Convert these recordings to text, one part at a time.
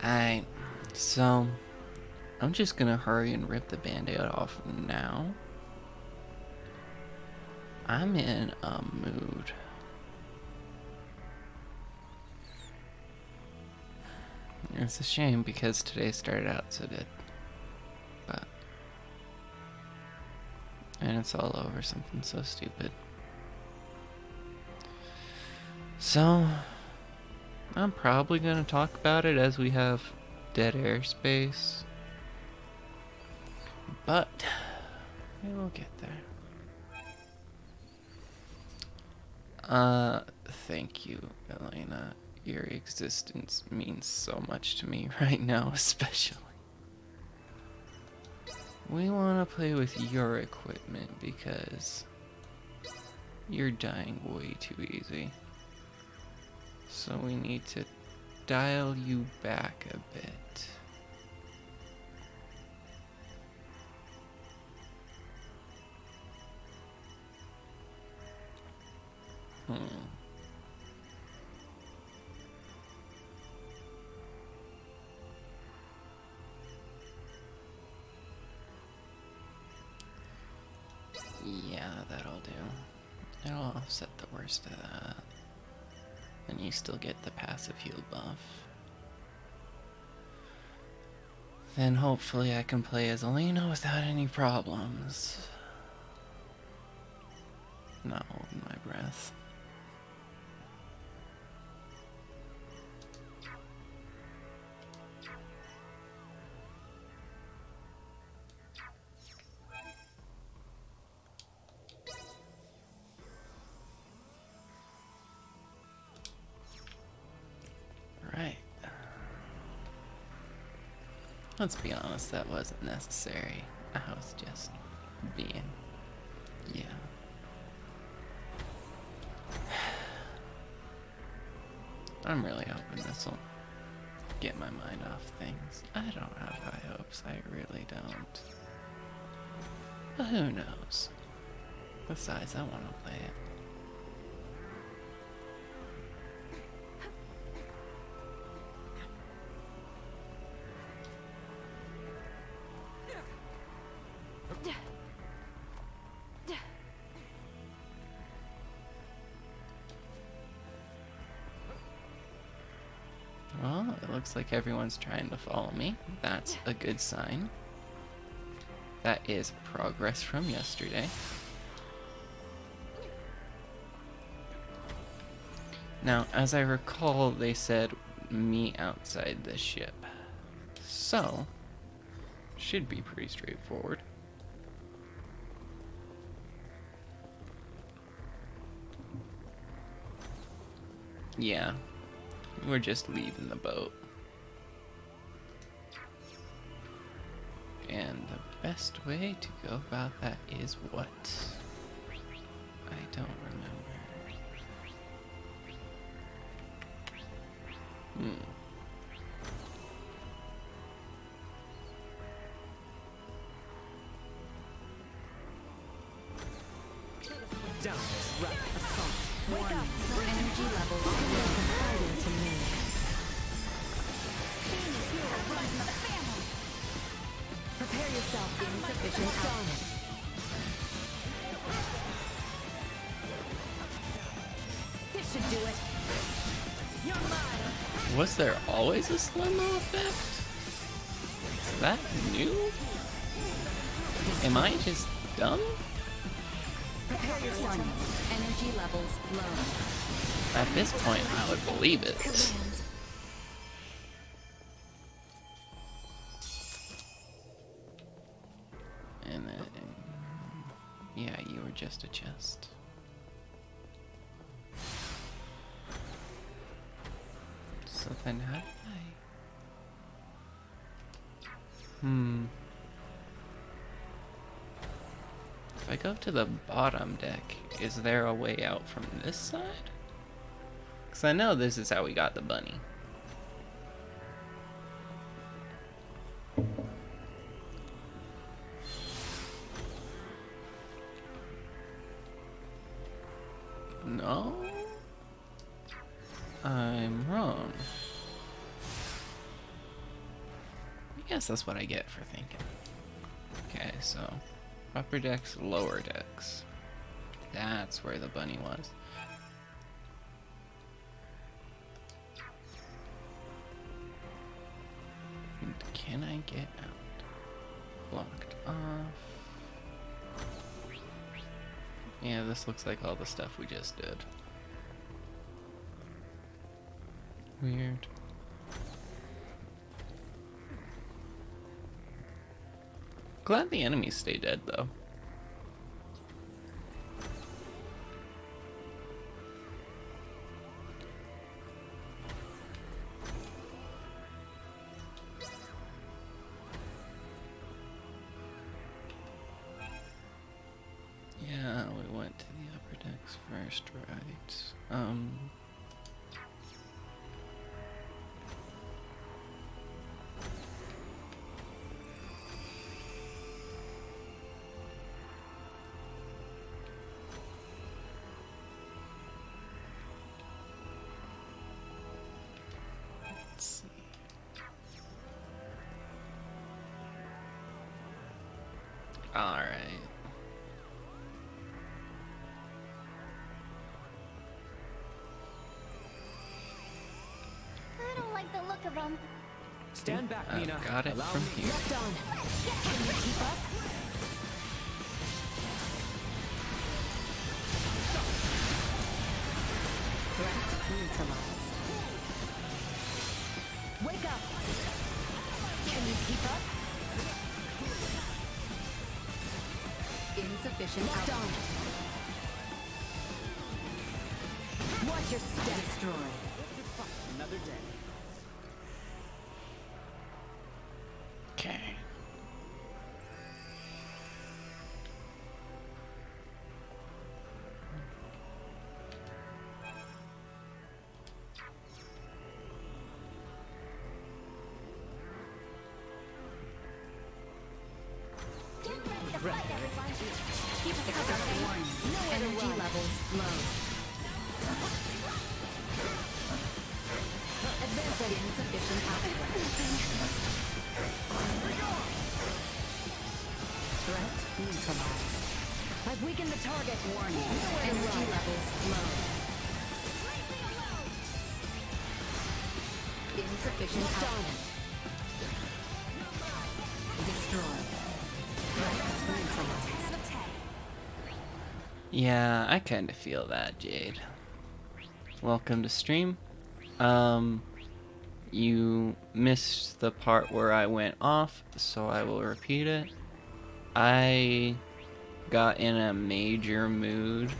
I. So, I'm just gonna hurry and rip the band-aid off now. I'm in a mood. It's a shame because today started out so good. But. And it's all over something so stupid. So, I'm probably gonna talk about it as we have dead airspace. But, we will get there. Thank you, Elena. Your existence means so much to me right now, especially. We want to play with your equipment because you're dying way too easy. So we need to dial you back a bit. Yeah, that'll do. It'll offset the worst of that. And you still get the passive heal buff. Then hopefully I can play as Elena without any problems. Not holding my breath. Right. Let's be honest, that wasn't necessary. I was just being... yeah. I'm really hoping this will get my mind off things. I don't have high hopes, I really don't. But who knows? Besides, I want to play it. Well, it looks like everyone's trying to follow me. That's a good sign. That is progress from yesterday. Now, as I recall, they said me outside the ship. So, should be pretty straightforward. Yeah, we're just leaving the boat. And the best way to go about that is what? I don't remember. Wake up! Your energy levels are confiding to me. Prepare yourself for insufficient output. This should do it. You're mine. Was there always a slow-mo effect? Is that new? Am I just dumb? Prepare yourself. Energy levels low. At this point, I would believe it. And then, yeah, you were just a chest. So then how did I... If I go to the bottom deck, is there a way out from this side? Because I know this is how we got the bunny. No? I'm wrong. I guess that's what I get for thinking. Okay, so upper decks, lower decks. That's where the bunny was. And can I get out? Blocked off. Yeah, this looks like all the stuff we just did. Weird. Glad the enemies stay dead, though. Yeah, we went to the upper decks first, right? Let's see. All right. I don't like the look of them. Stand back, Nina. I've got it Allow from me. here. Locked on. Can you keep up? Threat neutralized. Wake up. Can you keep up? Insufficient on. Watch your step. Destroy. Another day. Okay. Get ready to fight, everyone. Keep it covered. Energy levels low. Advancing insufficient output. Threat neutralized. I've weakened the target. Warning. Energy levels low. Insufficient output. Destroyed. Threat neutralized. Yeah, I kind of feel that, Jade. Welcome to stream. You missed the part where I went off, so I will repeat it. I got in a major mood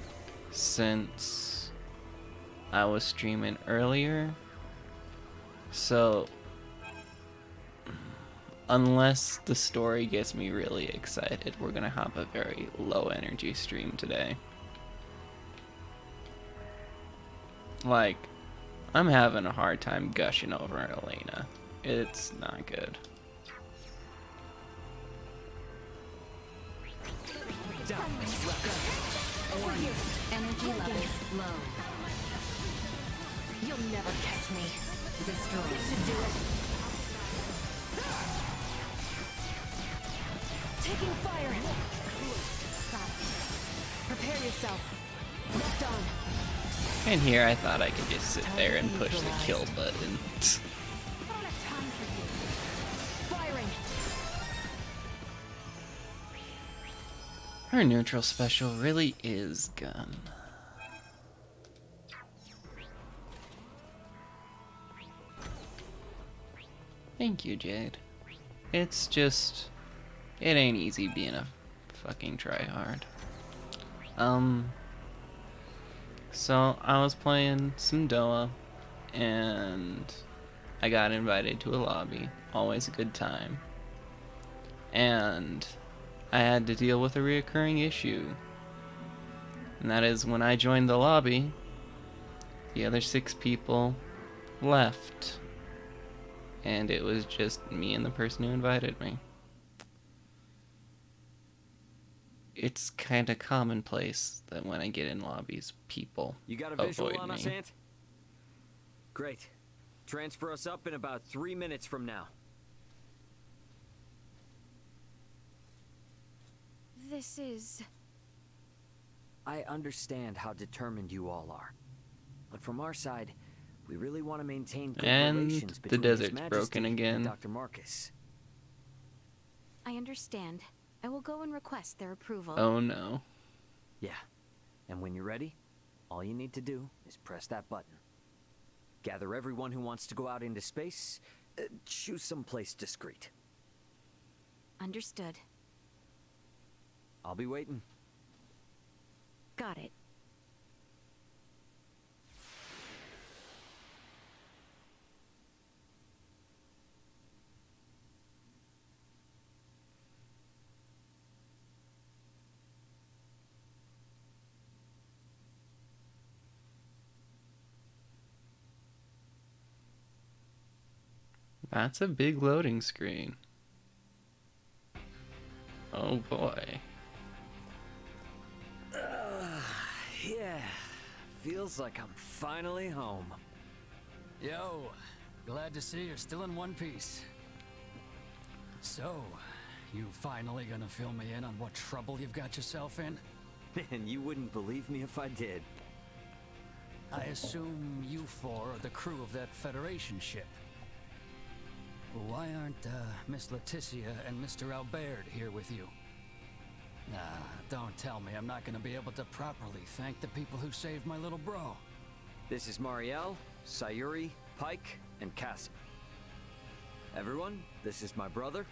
since I was streaming earlier. So, unless the story gets me really excited, we're gonna have a very low energy stream today. Like, I'm having a hard time gushing over Elena. It's not good. Down. Warning. Energy levels low. You'll never catch me. Destroy. This should do it. Taking fire. Prepare yourself. Locked on. And here I thought I could just sit there and push the kill button. I don't have time for you. Firing. Her neutral special really is gun. Thank you, Jade. It's just... it ain't easy being a fucking tryhard. So I was playing some Doa, and I got invited to a lobby. Always a good time. And I had to deal with a reoccurring issue. And that is when I joined the lobby, the other 6 people left. And it was just me and the person who invited me. It's kind of commonplace that when I get in lobbies, people You got a visual avoid on us, me. Ant? Great. Transfer us up in about 3 minutes from now. this is... I understand how determined you all are. But from our side, we really want to maintain good And relations the between His desert's Majesty broken again. and Dr. Marcus. I understand. I will go and request their approval. Oh no. Yeah. And when you're ready, all you need to do is press that button. Gather everyone who wants to go out into space. Choose someplace discreet. Understood. I'll be waiting. Got it. That's a big loading screen. Oh boy. Yeah. Feels like I'm finally home. Yo, glad to see you're still in one piece. So, you finally gonna fill me in on what trouble you've got yourself in? And you wouldn't believe me if I did. I assume you four are the crew of that Federation ship. Why aren't Miss Leticia and Mr. Albert here with you? Nah, don't tell me I'm not gonna be able to properly thank the people who saved my little bro. This is Marielle, Sayuri, Pike, and Cassie. Everyone, this is my brother,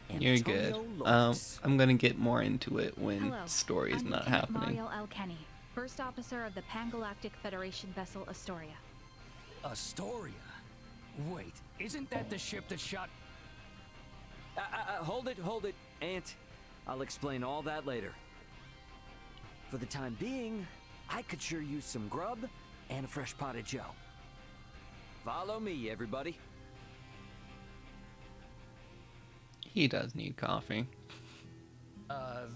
You're good. Antonio Lawrence. I'm gonna get more into it when Hello. story's I'm not Lieutenant happening. Mariel Alkenny, First Officer of the Pan-Galactic Federation vessel Astoria. Astoria? Wait, isn't that the ship that shot... Hold it, Aunt. I'll explain all that later. For the time being, I could sure use some grub and a fresh pot of joe. Follow me, everybody. He does need coffee.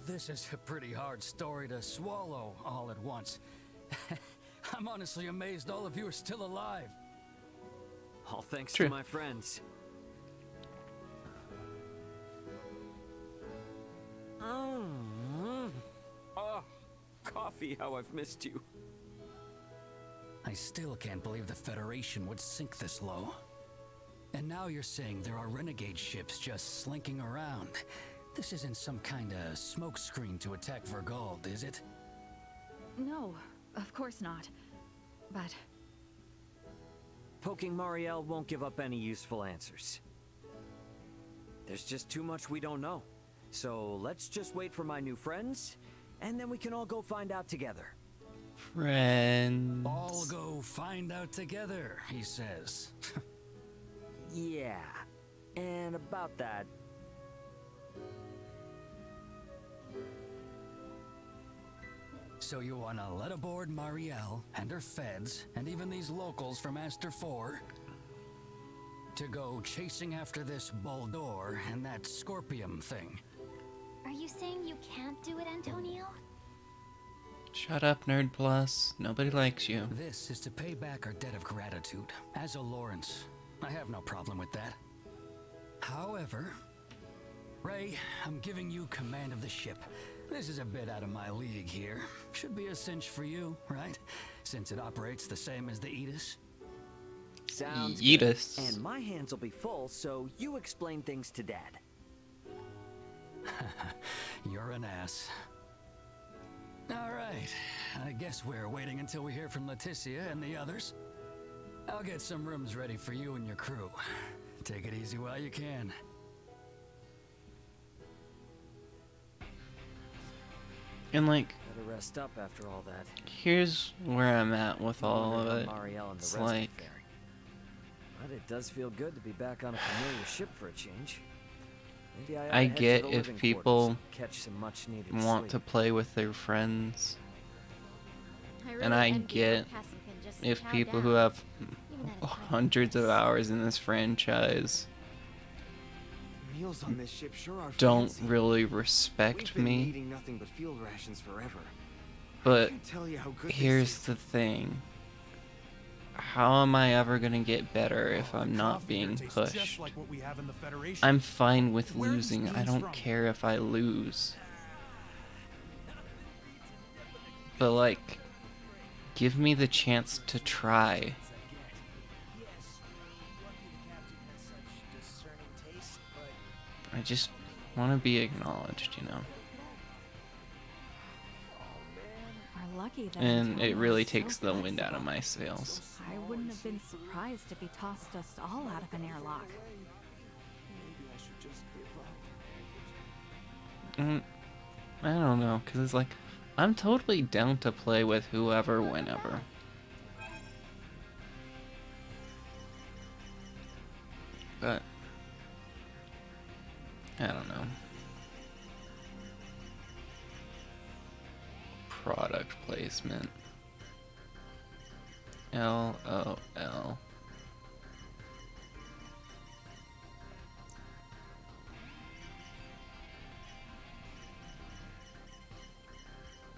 This is a pretty hard story to swallow all at once. I'm honestly amazed all of you are still alive. All thanks True. to my friends. Oh, coffee, how I've missed you. I still can't believe the Federation would sink this low. And now you're saying there are renegade ships just slinking around. This isn't some kind of smokescreen to attack Vergold, is it? No, of course not. But Poking Marielle won't give up any useful answers. There's just too much we don't know. So let's just wait for my new friends, and then we can all go find out together. Friends. All go find out together, he says. Yeah, and about that... So you wanna let aboard Marielle and her feds, and even these locals from Aster 4, to go chasing after this Boldor and that Scorpium thing? Are you saying you can't do it, Antonio? Shut up, Nerd Plus. Nobody likes you. This is to pay back our debt of gratitude. As a Lawrence, I have no problem with that. However, Ray, I'm giving you command of the ship. This is a bit out of my league here. Should be a cinch for you, right? Since it operates the same as the Aegis. Sounds Eat good. us. And my hands will be full, so you explain things to Dad. You're an ass. All right, I guess we're waiting until we hear from Leticia and the others. I'll get some rooms ready for you and your crew. Take it easy while you can. And like, Better rest up after all that. here's where I'm at with all of Wonder it. how Marielle and the It's rest are like, faring. But it does feel good to be back on a familiar ship for a change. Maybe I ought to I head to get the if living people quarters, catch some much needed want sleep. to play with their friends. really And I envy get how Cassie can just if chow people down. who have Even at a time. hundreds of hours in this franchise Meals on this ship sure are don't fancy. really We've respect been me. eating nothing but field rations forever. I But can't tell you how good here's this the thing. How am I ever gonna get better if I'm not Coffee here being tastes pushed? Just like what we have in the Federation. I'm fine with Where are these losing. I beans don't from? care if I lose. But like, give me the chance to try. I just want to be acknowledged, you know. We're lucky that And Antonio it really is so takes the wind out of flexible. my sails. I wouldn't have been surprised if he tossed us all out of an airlock. I don't know, because it's like, I'm totally down to play with whoever, whenever. But, I don't know. Product placement. LOL.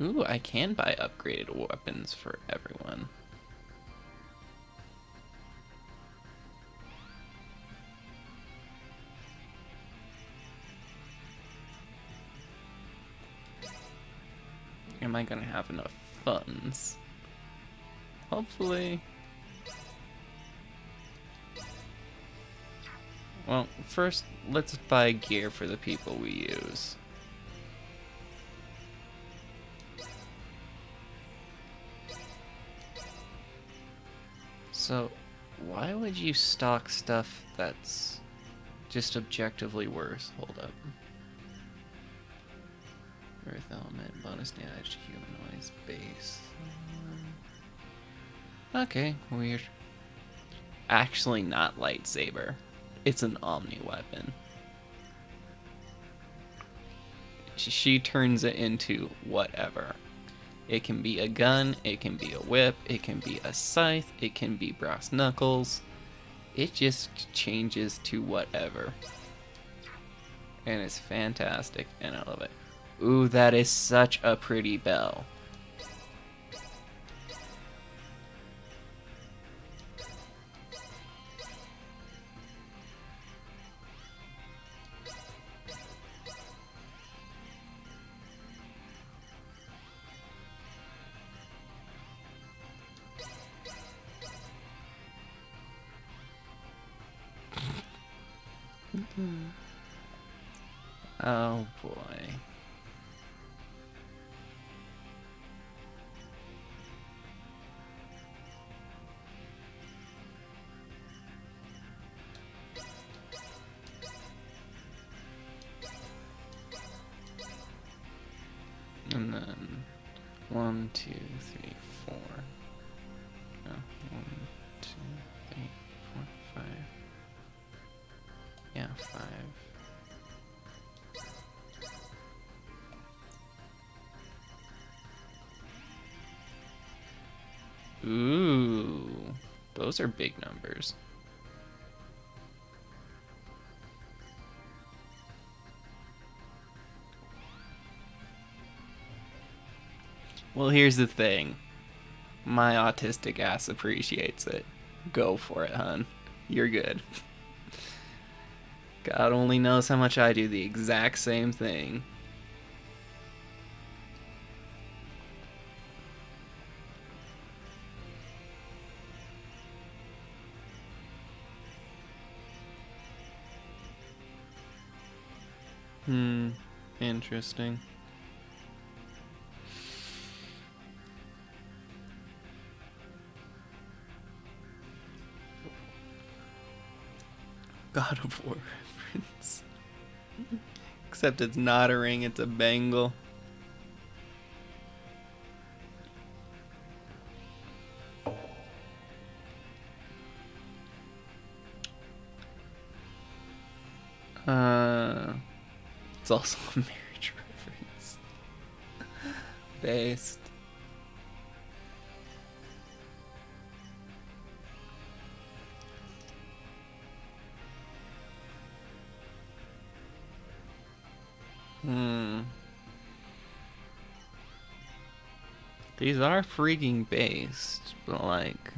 Ooh, I can buy upgraded weapons for everyone. Am I gonna have enough funds? Hopefully. Well, first, let's buy gear for the people we use. So, why would you stock stuff that's just objectively worse? Hold up. Earth element, bonus damage, humanoids, base. Okay, weird. Actually not lightsaber. It's an omni weapon. She turns it into whatever. It can be a gun, it can be a whip, it can be a scythe, it can be brass knuckles. It just changes to whatever. And it's fantastic, and I love it. Ooh, that is such a pretty bell. Oh boy. And then 1, 2, 3, 4. No, 1, 2, 3, 4, 5. Yeah, 5. Ooh, those are big numbers. Well, here's the thing. My autistic ass appreciates it. Go for it, hun. You're good. God only knows how much I do the exact same thing. Interesting. God of War reference. Except it's not a ring, it's a bangle. It's also a marriage reference. Based. These are freaking based, but like...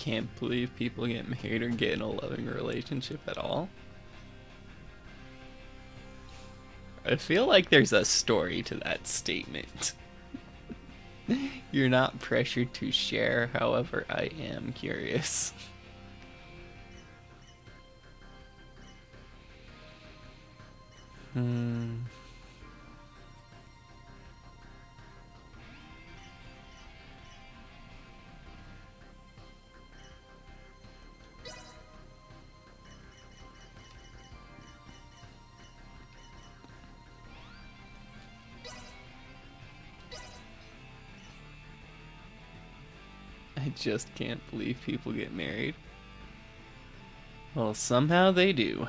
can't believe people get married or get in a loving relationship at all. I feel like there's a story to that statement. You're not pressured to share, however, I am curious. I just can't believe people get married. Well, somehow they do.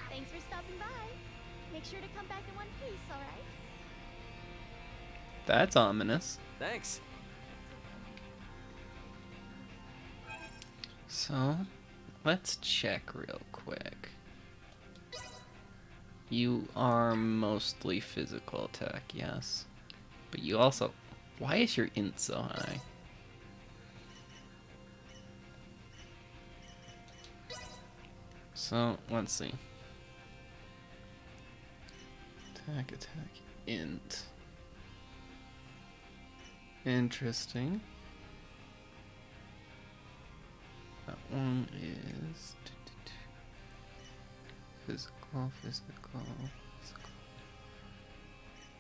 Thanks for stopping by. Make sure to come back in one piece, alright? That's ominous. Thanks. So, let's check real quick. You are mostly physical attack, yes. But you also... Why is your int so high? So, let's see. Attack, int. Interesting. That one is... Physical, physical,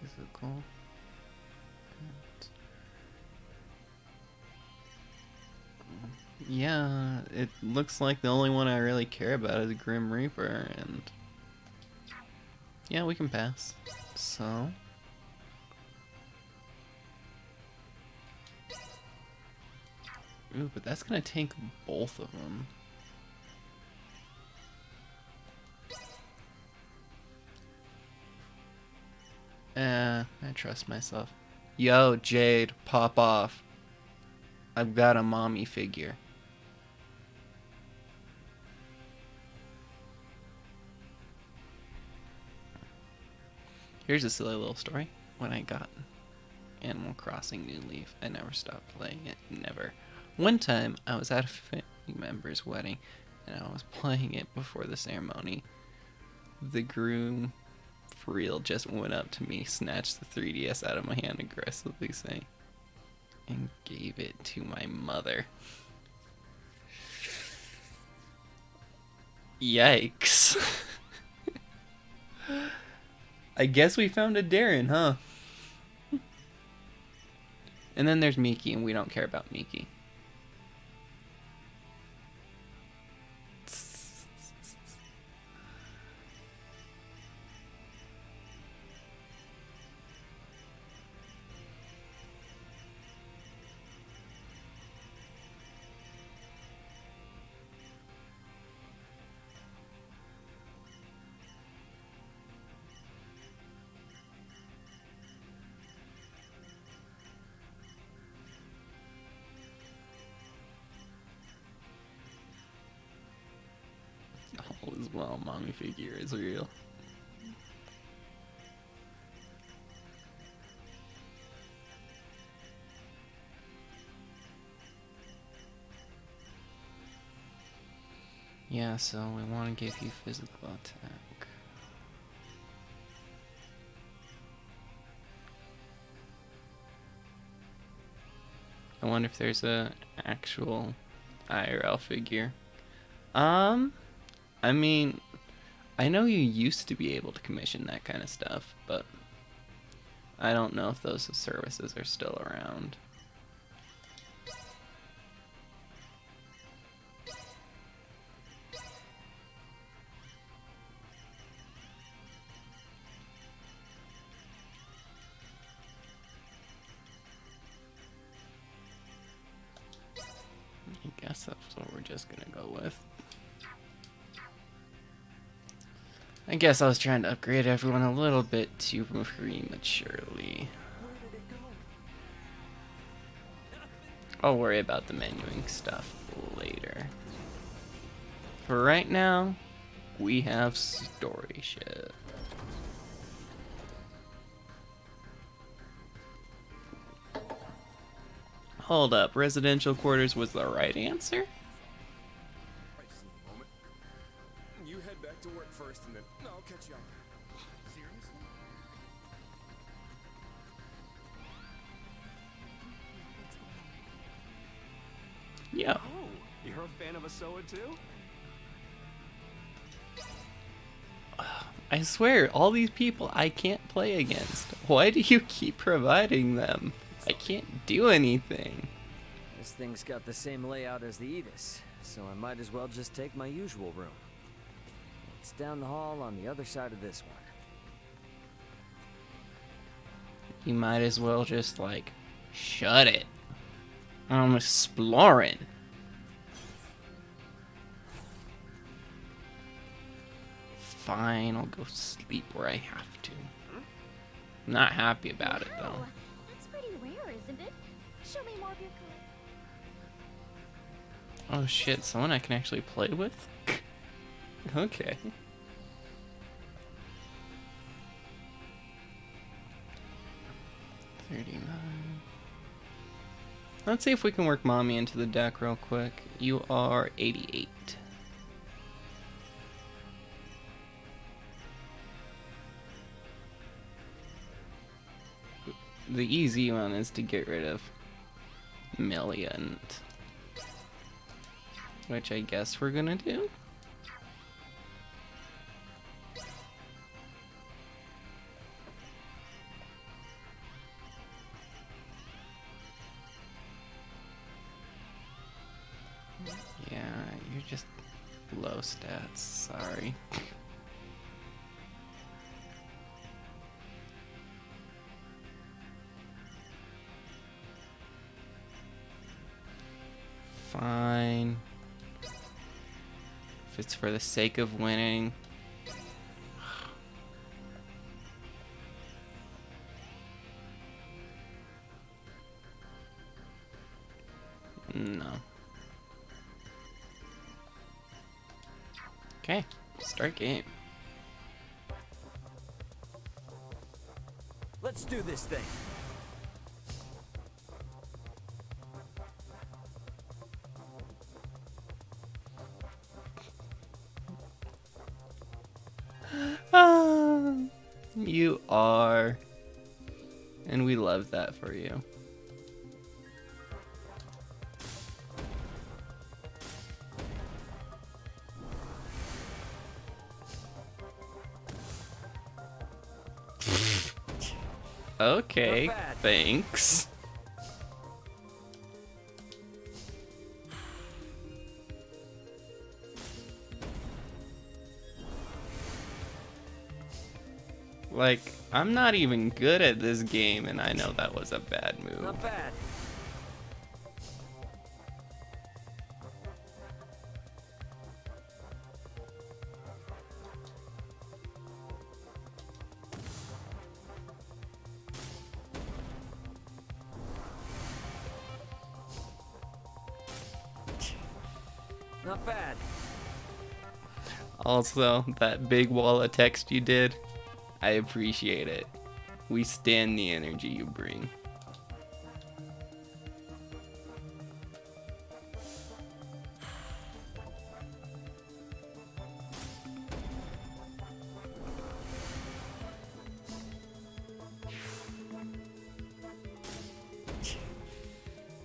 physical. Yeah, it looks like the only one I really care about is Grim Reaper, and yeah, we can pass. So ooh, but that's gonna take both of them. I trust myself. Yo, Jade, pop off. I've got a mommy figure. Here's a silly little story. When I got Animal Crossing New Leaf, I never stopped playing it. Never. One time, I was at a family member's wedding, and I was playing it before the ceremony. The groom, for real, just went up to me, snatched the 3DS out of my hand aggressively, saying, and gave it to my mother. Yikes. I guess we found a Darren, huh? And then there's Miki, and we don't care about Miki. All is well, mommy figure is real. Yeah, so we want to give you physical attack. I wonder if there's a actual IRL figure. I mean, I know you used to be able to commission that kind of stuff, but I don't know if those services are still around. I guess that's what we're just gonna go with. I guess I was trying to upgrade everyone a little bit too prematurely. I'll worry about the menuing stuff later. For right now, we have story shit. Hold up, residential quarters was the right answer? I just need a moment. You head back to work first, and then I'll catch you up. Seriously? Yo. Oh, you're a fan of Asoa too? I swear, all these people I can't play against. Why do you keep providing them? I can't do anything. This thing's got the same layout as the Edis, so I might as well just take my usual room. It's down the hall on the other side of this one. You might as well just, like, shut it. I'm exploring. Fine, I'll go sleep where I have to. I'm not happy about it, though. Wow, that's pretty rare, isn't it? Show me more of your color. Oh shit, someone I can actually play with? Okay. $39. Let's see if we can work Mommy into the deck real quick. You are 88. The easy one is to get rid of Milliant, which I guess we're gonna do. Yeah, you're just low stats, sorry. Fine. If it's for the sake of winning. No. Okay, start game. Let's do this thing. You are. And we love that for you. Okay, Not bad. thanks. Like, I'm not even good at this game, and I know that was a bad move. Not bad. Not bad. Also, that big wall of text you did, I appreciate it. We stand the energy you bring.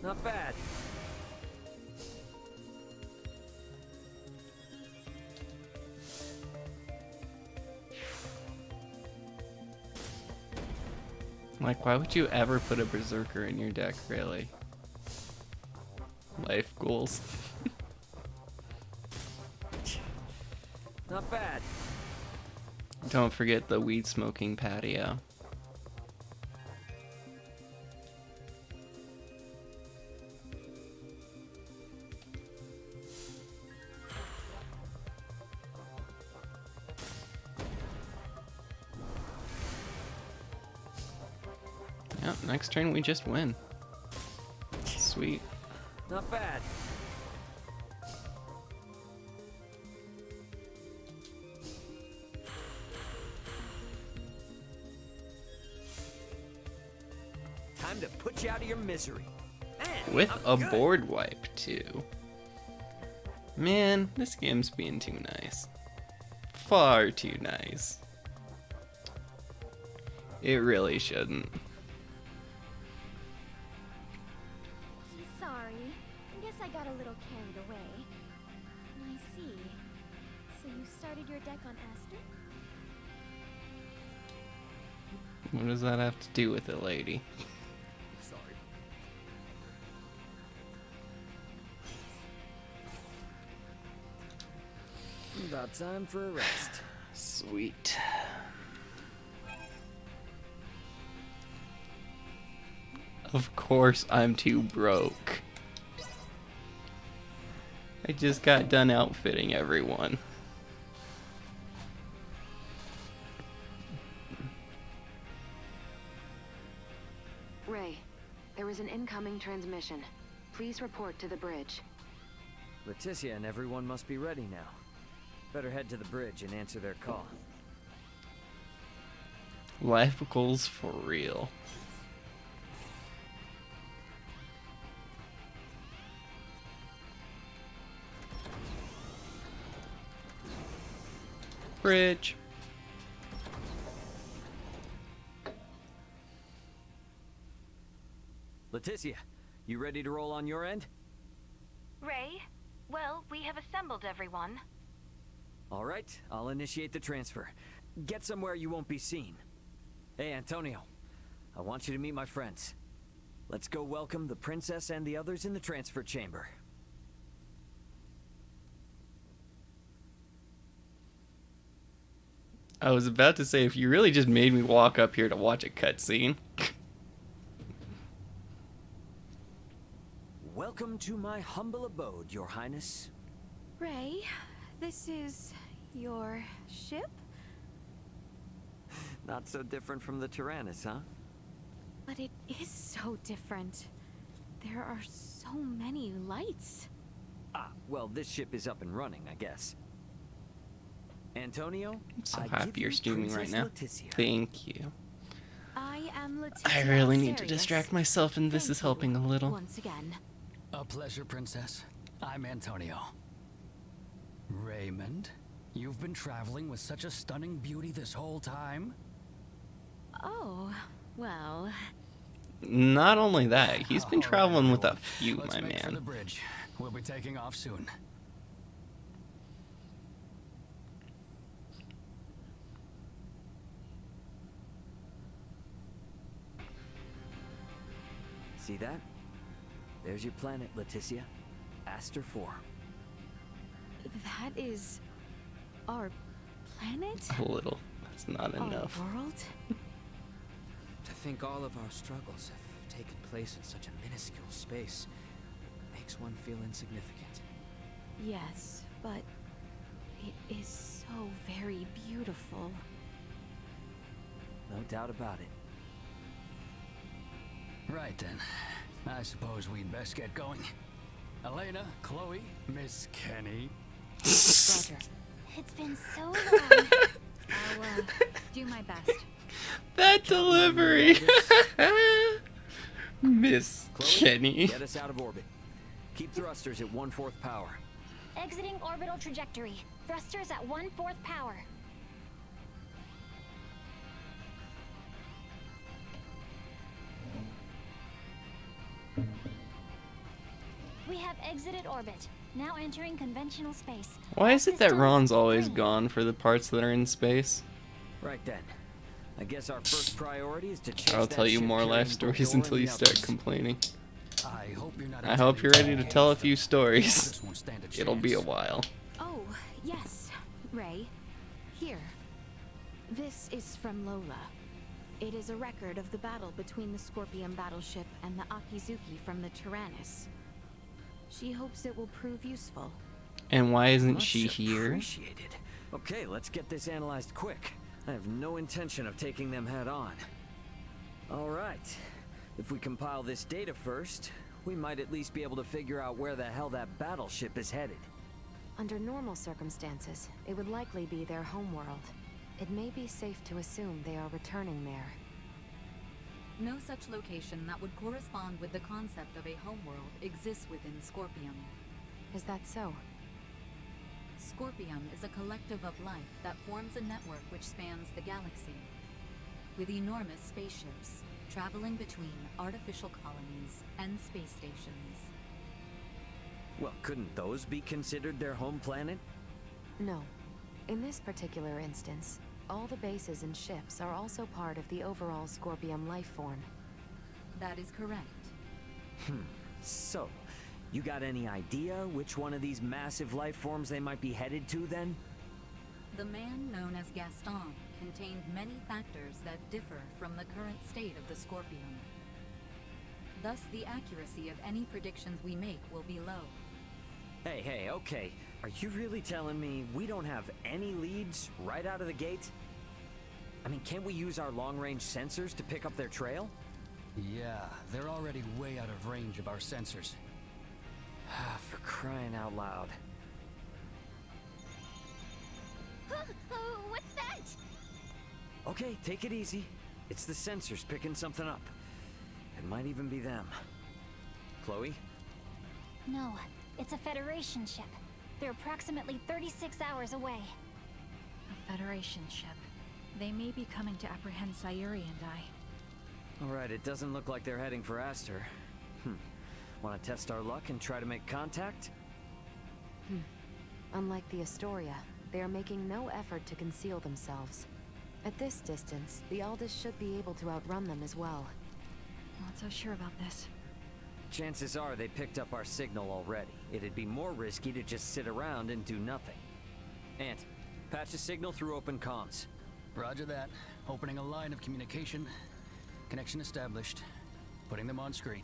Not bad. Like, why would you ever put a Berserker in your deck, really? Life goals. Not bad. Don't forget the weed smoking patio. Yep, next turn we just win. Sweet. Not bad. Time to put you out of your misery. Man, With a board wipe, too. Man, this game's being too nice. Far too nice. It really shouldn't. Sorry. I guess I got a little carried away. I see. So you started your deck on Aster? What does that have to do with it, lady? Sorry. About time for a rest. Sweet. Of course I'm too broke. I just got done outfitting everyone. Ray, there is an incoming transmission. Please report to the bridge. Leticia and everyone must be ready now. Better head to the bridge and answer their call. Life goals for real. Bridge. Leticia, you ready to roll on your end? Ray, well, we have assembled everyone. All right, I'll initiate the transfer. Get somewhere you won't be seen. Hey, Antonio, I want you to meet my friends. Let's go welcome the princess and the others in the transfer chamber. I was about to say, if you really just made me walk up here to watch a cutscene. Welcome to my humble abode, Your Highness. Ray, this is your ship? Not so different from the Tyrannus, huh? But it is so different. There are so many lights. Ah, well, this ship is up and running, I guess. Antonio, I'm so I happy give you're you streaming right Princess now. Leticia. Thank you. I am Leticia I really need to Alcerius. distract myself, and this Thank is helping a you little. Once again. A pleasure, Princess. I'm Antonio. Raymond, you've been traveling with such a stunning beauty this whole time? Oh, well, Not only that, he's been All right, traveling with a everyone. few, Let's my make for the man. bridge. We'll be taking off soon. See that? There's your planet, Leticia. Aster 4. that is our planet? A little. That's not Our enough. world? To think all of our struggles have taken place in such a minuscule space makes one feel insignificant. Yes, but it is so very beautiful. No doubt about it. Right then. I suppose we'd best get going. Elena, Chloe, Miss Kenny. Roger. It's been so long. I'll do my best. That delivery! Miss Chloe, Kenny. get us out of orbit. Keep thrusters at 1/4 power. Exiting orbital trajectory. Thrusters at 1/4 power. We have exited orbit. Now entering conventional space. Why is it that Systems Ron's always green. gone for the parts that are in space? Right then. I guess our first priority is to chase I'll that tell you ship more carrying life stories Baldor until and you the start others. complaining. I hope you're not. I hope you're ready to tell a few stories. This won't stand a It'll be a chance. while. Oh, yes, Ray. Here. This is from Lola. It is a record of the battle between the Scorpion battleship and the Akizuki from the Tyrannus. She hopes it will prove useful. And why isn't Much she here? appreciated. Okay, let's get this analyzed quick. I have no intention of taking them head on. All right. If we compile this data first, we might at least be able to figure out where the hell that battleship is headed. Under normal circumstances, it would likely be their homeworld. It may be safe to assume they are returning there. No such location that would correspond with the concept of a homeworld exists within Scorpium. Is that so? Scorpium is a collective of life that forms a network which spans the galaxy, with enormous spaceships traveling between artificial colonies and space stations. Well, couldn't those be considered their home planet? No. In this particular instance, all the bases and ships are also part of the overall Scorpium life form. That is correct. So, you got any idea which one of these massive life forms they might be headed to then? The man known as Gaston contained many factors that differ from the current state of the Scorpium. Thus, the accuracy of any predictions we make will be low. Hey, okay. Are you really telling me we don't have any leads right out of the gate? I mean, can't we use our long-range sensors to pick up their trail? Yeah, they're already way out of range of our sensors. For crying out loud. What's that? Okay, take it easy. It's the sensors picking something up. It might even be them. Chloe? No, it's a Federation ship. They're approximately 36 hours away. A Federation ship. They may be coming to apprehend Sayuri and I. Alright, it doesn't look like they're heading for Aster. Want to test our luck and try to make contact? Unlike the Astoria, they are making no effort to conceal themselves. At this distance, the Aldous should be able to outrun them as well. Not so sure about this. Chances are they picked up our signal already. It'd be more risky to just sit around and do nothing. Ant, patch a signal through open comms. Roger that. Opening a line of communication. Connection established. Putting them on screen.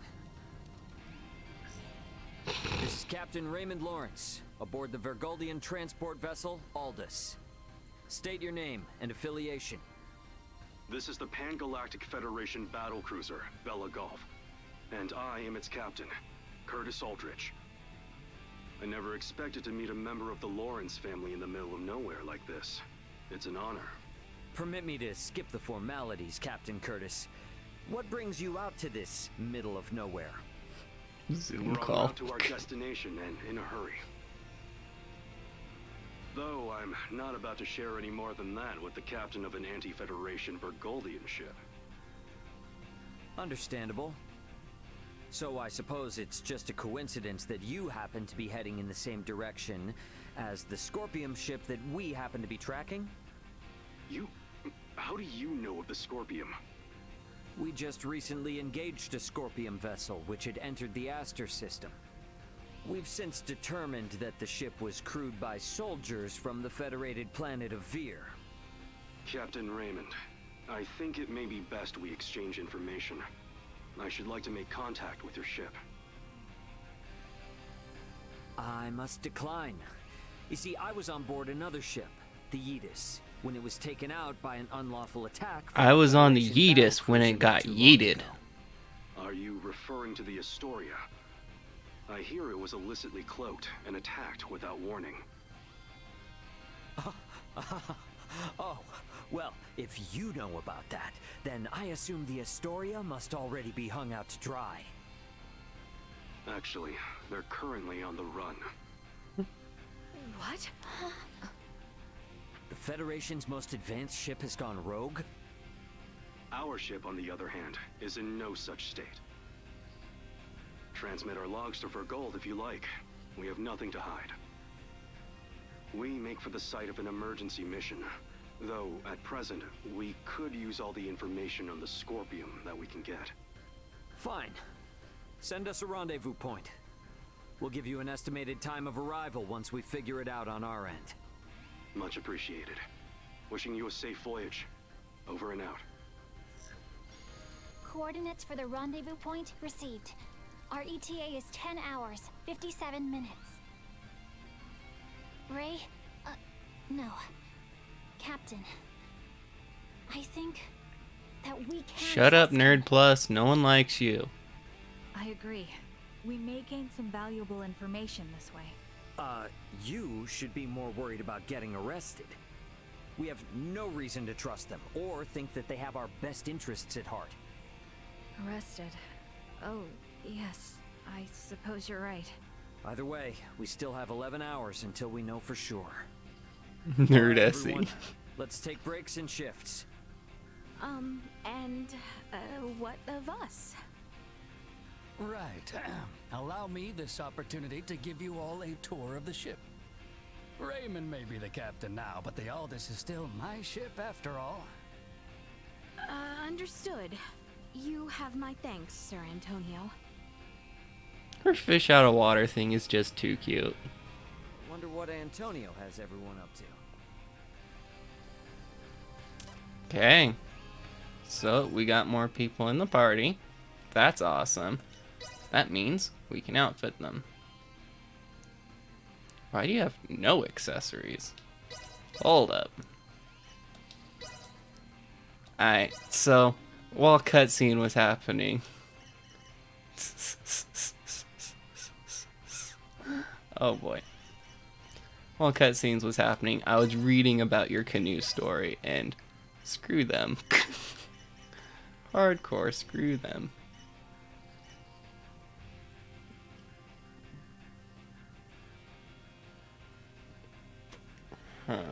This is Captain Raymond Lawrence, aboard the Vergoldian transport vessel, Aldous. State your name and affiliation. This is the Pan-Galactic Federation battlecruiser, Bella Golf. And I am its captain, Curtis Aldrich. I never expected to meet a member of the Lawrence family in the middle of nowhere like this. It's an honor. Permit me to skip the formalities, Captain Curtis. What brings you out to this middle of nowhere? Zoom We're call. on route to our destination and in a hurry. Though I'm not about to share any more than that with the captain of an anti-Federation Vergoldian ship. Understandable. So I suppose it's just a coincidence that you happen to be heading in the same direction as the Scorpium ship that we happen to be tracking? How do you know of the Scorpium? We just recently engaged a Scorpium vessel which had entered the Aster system. We've since determined that the ship was crewed by soldiers from the federated planet of Vir. Captain Raymond, I think it may be best we exchange information. I should like to make contact with your ship. I must decline. You see, I was on board another ship, the Yeetus, when it was taken out by an unlawful attack. I was on the Yeetus when it got yeeted. Are you referring to the Astoria? I hear it was illicitly cloaked and attacked without warning. Oh, well, if you know about that, then I assume the Astoria must already be hung out to dry. Actually, they're currently on the run. What? The Federation's most advanced ship has gone rogue? Our ship, on the other hand, is in no such state. Transmit our logs to Vergold if you like. We have nothing to hide. We make for the site of an emergency mission. Though, at present, we could use all the information on the Scorpium that we can get. Fine. Send us a rendezvous point. We'll give you an estimated time of arrival once we figure it out on our end. Much appreciated. Wishing you a safe voyage. Over and out. Coordinates for the rendezvous point received. Our ETA is 10 hours, 57 minutes. Ray? No. Captain. I think that we can... Shut up, Nerd Plus. No one likes you. I agree. We may gain some valuable information this way. You should be more worried about getting arrested. We have no reason to trust them, or think that they have our best interests at heart. Arrested. Oh, yes. I suppose you're right. Either way, we still have 11 hours until we know for sure. Nerd Alright, essay. everyone, let's take breaks and shifts. And, what of us? Right. Allow me this opportunity to give you all a tour of the ship. Raymond may be the captain now, but the Aldous is still my ship after all. Understood. You have my thanks, Sir Antonio. Her fish out of water thing is just too cute. Wonder what Antonio has everyone up to. Okay. So, we got more people in the party. That's awesome. That means we can outfit them. Why do you have no accessories? Hold up. Alright, so, while cutscene was happening... oh boy. While cutscenes was happening, I was reading about your canoe story, and screw them. Hardcore, screw them. Huh.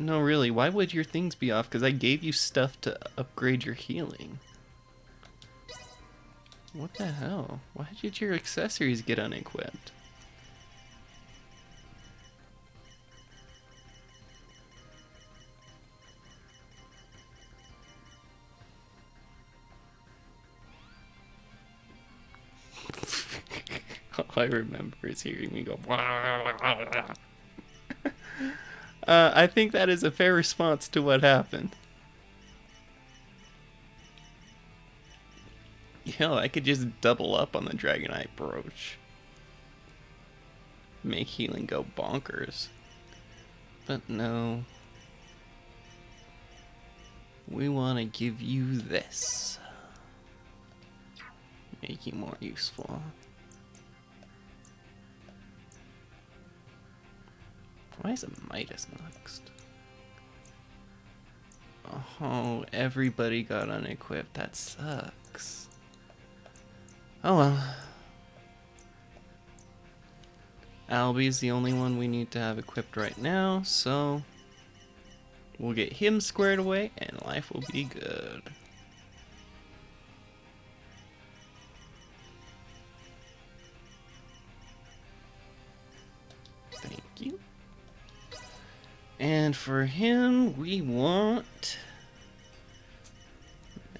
No, really, why would your things be off? Because I gave you stuff to upgrade your healing. What the hell? Why did your accessories get unequipped? All I remember is hearing me go. I think that is a fair response to what happened. Hell, I could just double up on the Dragonite brooch. Make healing go bonkers. But no. We want to give you this. Make you more useful. Why is it Midas next? Oh, everybody got unequipped. That sucks. Oh well. Albie's the only one we need to have equipped right now, so we'll get him squared away and life will be good. Thank you. And for him, we want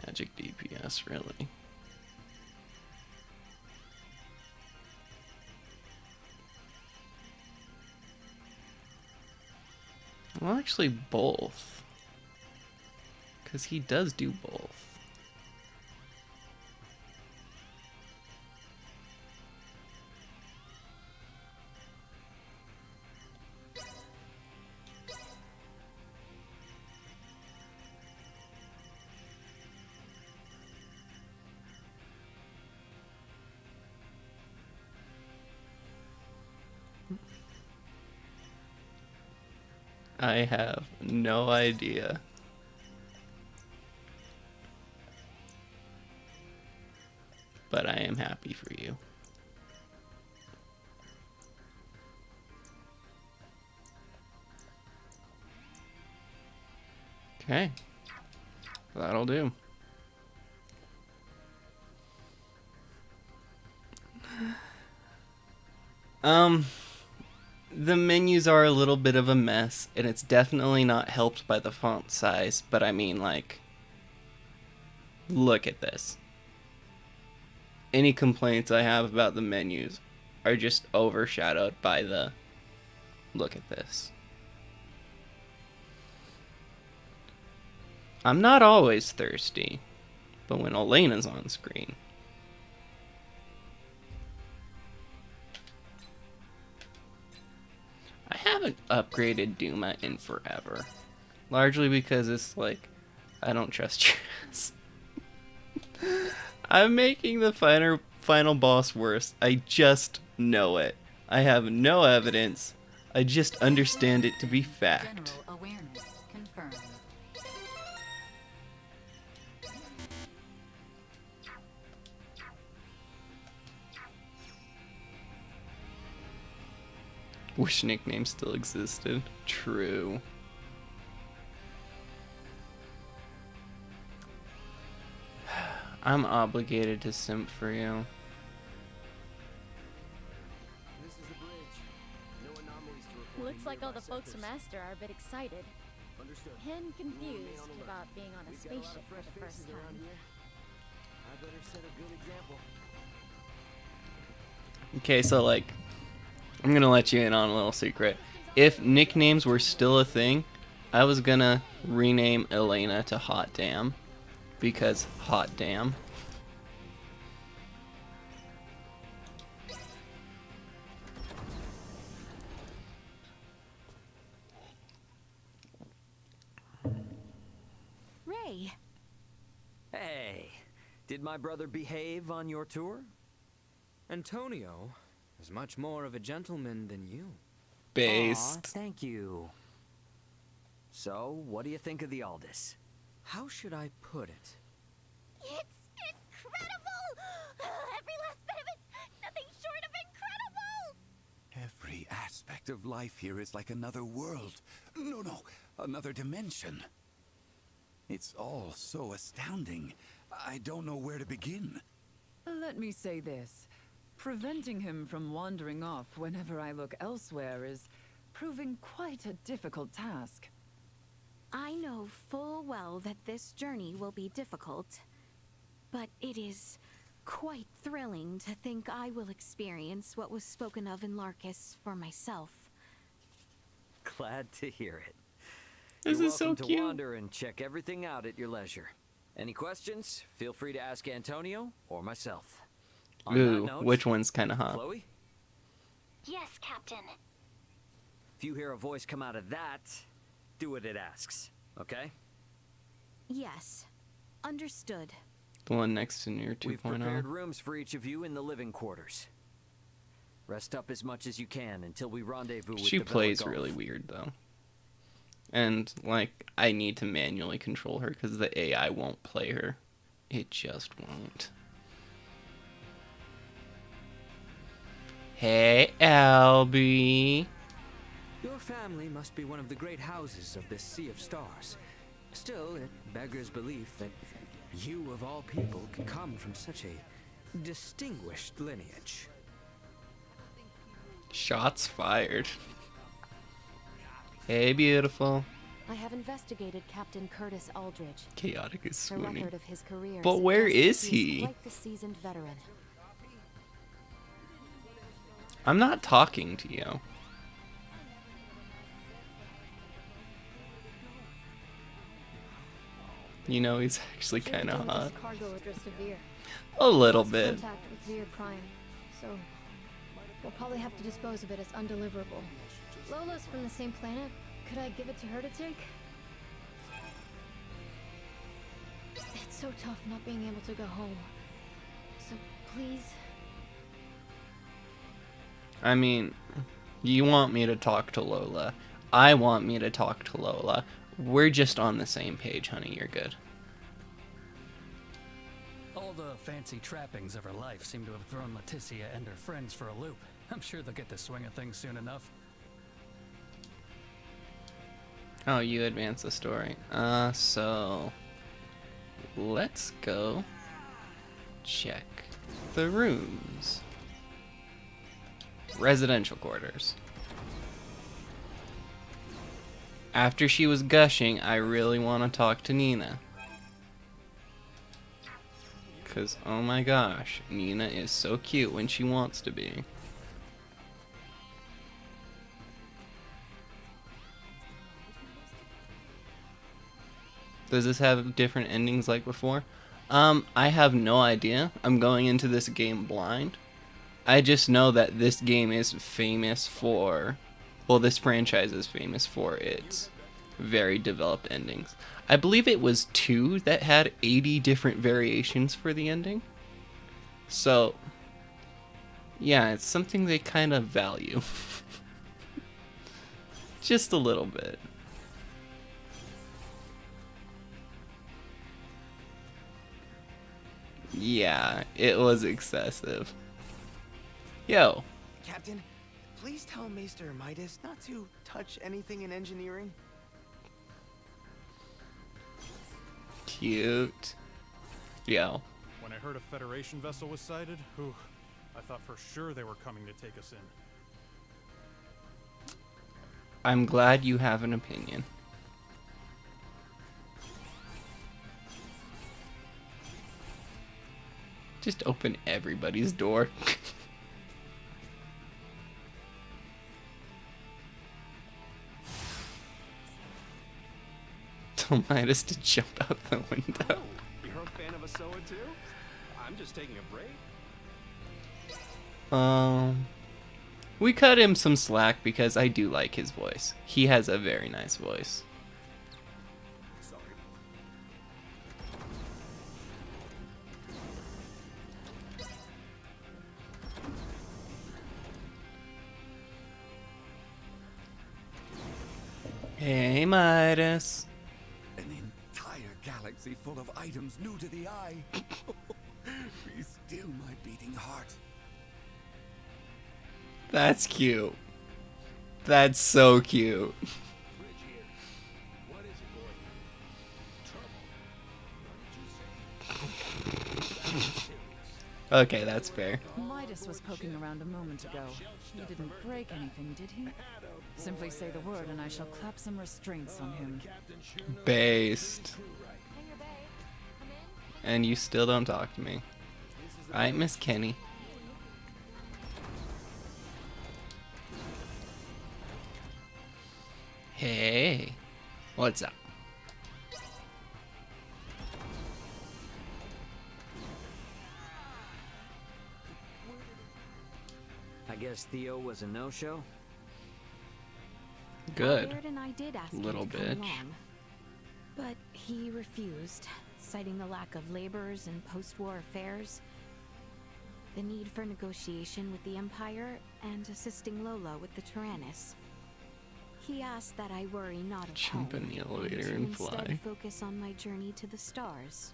magic DPS, really. Well, actually, both. Because he does do both. I have no idea. But I am happy for you. Okay. That'll do. The menus are a little bit of a mess, and it's definitely not helped by the font size, but I mean, like, look at this. Any complaints I have about the menus are just overshadowed by the, look at this. I'm not always thirsty, but when Elena's on screen, I haven't upgraded Duma in forever. Largely because it's like, I don't trust your ass. I'm making the final boss worse. I just know it. I have no evidence. I just understand it to be fact. General awareness confirmed. Wish nicknames still existed. True. I'm obligated to simp for you. This is the bridge. No anomalies to report. Looks like all the folks from Aster are a bit excited. Understood. And confused about being on a spaceship for the first time. I better set a good example. Okay, so like, I'm gonna let you in on a little secret. If nicknames were still a thing, I was gonna rename Elena to Hot Damn. Because hot damn. Ray, Hey, did my brother behave on your tour? Antonio is much more of a gentleman than you. Based. Aw, thank you. So, what do you think of the Aldous? How should I put it? It's incredible! Every last bit of it, nothing short of incredible! Every aspect of life here is like another world. No, another dimension. It's all so astounding. I don't know where to begin. Let me say this. Preventing him from wandering off whenever I look elsewhere is proving quite a difficult task. I know full well that this journey will be difficult, but it is quite thrilling to think I will experience what was spoken of in Larkus for myself. Glad to hear it. This You're is so welcome cute. to wander and check everything out at your leisure. Any questions? Feel free to ask Antonio or myself. On that Ooh, note, which one's kinda hot? Chloe? Yes, Captain. If you hear a voice come out of that, do what it asks, okay? Yes, understood. The one next to Nier We've prepared 2.0. rooms for each of you in the living quarters. Rest up as much as you can until we rendezvous with She the plays Vela Golf. really weird though. And like, I need to manually control her because the AI won't play her. It just won't. Hey, Albie. Your family must be one of the great houses of this sea of stars. Still, it beggars belief that you, of all people, can come from such a distinguished lineage. Shots fired. Hey, beautiful. I have investigated Captain Curtis Aldridge. Chaotic is The swooning. record of his career But where suggests is that he's he? quite the seasoned veteran. I'm not talking to you. You know, he's actually kind of hot. Cargo addressed to Veer. A little Lost bit. Contact with Veer Prime, so we'll probably have to dispose of it as undeliverable. Lola's from the same planet. Could I give it to her to take? It's so tough not being able to go home. So please. I mean, you want me to talk to Lola. I want me to talk to Lola. We're just on the same page, honey. You're good. All the fancy trappings of her life seem to have thrown Leticia and her friends for a loop. I'm sure they'll get the swing of things soon enough. Oh, you advance the story. So let's go check the rooms. Residential quarters. After she was gushing, I really want to talk to Nina. Because, oh my gosh, Nina is so cute when she wants to be. Does this have different endings like before? I have no idea. I'm going into this game blind. I just know that this game is famous for... Well, this franchise is famous for its very developed endings. I believe it was 2 that had 80 different variations for the ending. So, Yeah, it's something they kind of value. Just a little bit. Yeah, it was excessive. Yo. Captain, please tell Maester Midas not to touch anything in engineering. Cute. Yo. When I heard a Federation vessel was sighted, I thought for sure they were coming to take us in. I'm glad you have an opinion. Just open everybody's door. Tell Midas to jump out the window. Oh, you're a fan of Asoa too? I'm just taking a break. We cut him some slack because I do like his voice. He has a very nice voice. Sorry. Hey, Midas. An entire galaxy full of items new to the eye. Be still my beating heart. That's cute. That's so cute. Okay, that's fair. Midas was poking around a moment ago. He didn't break anything, did he? Simply say the word and I shall clap some restraints on him. Based. And you still don't talk to me. Alright, Miss Kenny. Hey. What's up? I guess Theo was a no-show? Good. Baird and I did ask Little him to bitch. come along, but he refused, citing the lack of laborers and post-war affairs, the need for negotiation with the Empire, and assisting Lola with the Tyrannus. He asked that I worry not of Jump home, in the elevator to and instead fly. focus on my journey to the stars.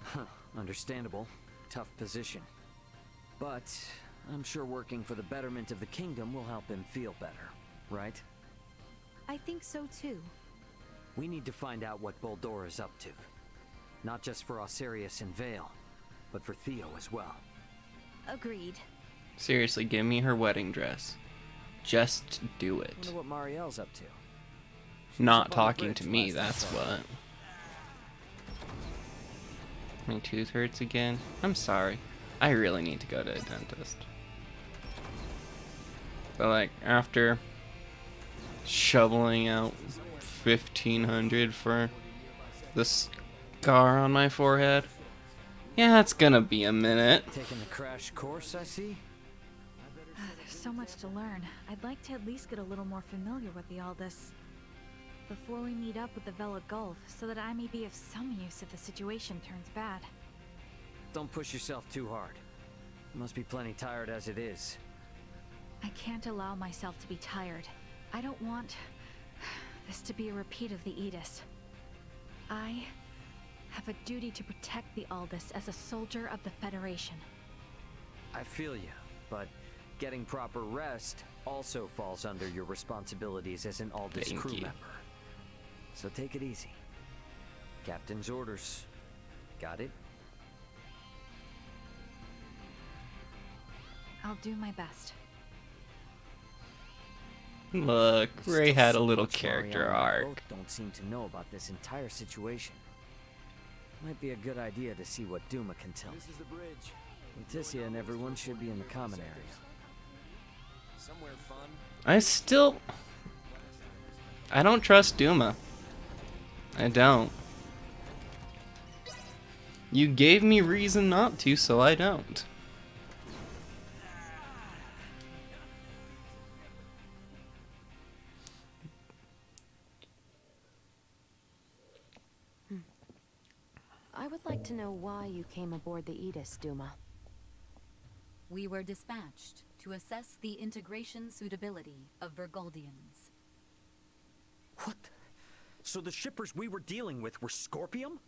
Huh, understandable. Tough position. But I'm sure working for the betterment of the kingdom will help him feel better, right? I think so too. We need to find out what Boldora is up to. Not just for Osirius and Vale, but for Theo as well. Agreed. Seriously, give me her wedding dress. Just do it. Wonder what Marielle's up to. Not up on the talking bridge to me, last I that's saw her. what. My tooth hurts again. I'm sorry. I really need to go to a dentist. But like, after shoveling out 1,500 for the scar on my forehead, yeah, it's gonna be a minute. Taking the crash course, I see? There's so much to learn. I'd like to at least get a little more familiar with the Aldous before we meet up with the Vela Gulf, so that I may be of some use if the situation turns bad. Don't push yourself too hard. You must be plenty tired as it is. I can't allow myself to be tired. I don't want this to be a repeat of the Aegis. I have a duty to protect the Aldous as a soldier of the Federation. I feel you, but getting proper rest also falls under your responsibilities as an Aldous Thank crew you. member. So take it easy. Captain's orders. Got it? I'll do my best. Look, Ray had a little Much character Marielle and I arc. both don't seem to know about this entire situation. Might be a good idea to see what Duma can tell. This is the bridge. Leticia and everyone should be in the common area. Somewhere fun. I don't trust Duma. I don't. You gave me reason not to, so I don't. I would like to know why you came aboard the Aegis, Duma. We were dispatched to assess the integration suitability of Vergoldians. What? So the shippers we were dealing with were Scorpium?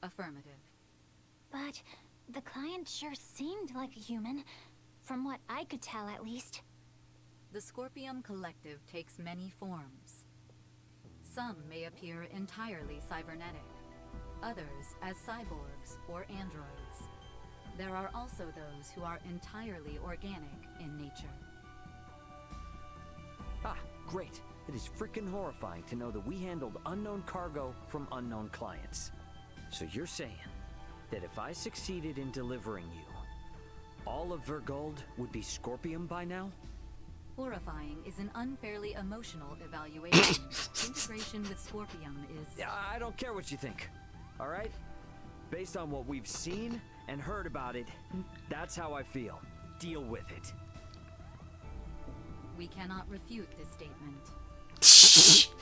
Affirmative. But the client sure seemed like a human, from what I could tell at least. The Scorpium Collective takes many forms. Some may appear entirely cybernetic, others as cyborgs or androids. There are also those who are entirely organic in nature. Ah, great. It is freaking horrifying to know that we handled unknown cargo from unknown clients. So you're saying that if I succeeded in delivering you, all of Vergold would be Scorpium by now? Horrifying is an unfairly emotional evaluation. Integration with Scorpium is... I don't care what you think, all right? Based on what we've seen and heard about it, that's how I feel. Deal with it. We cannot refute this statement.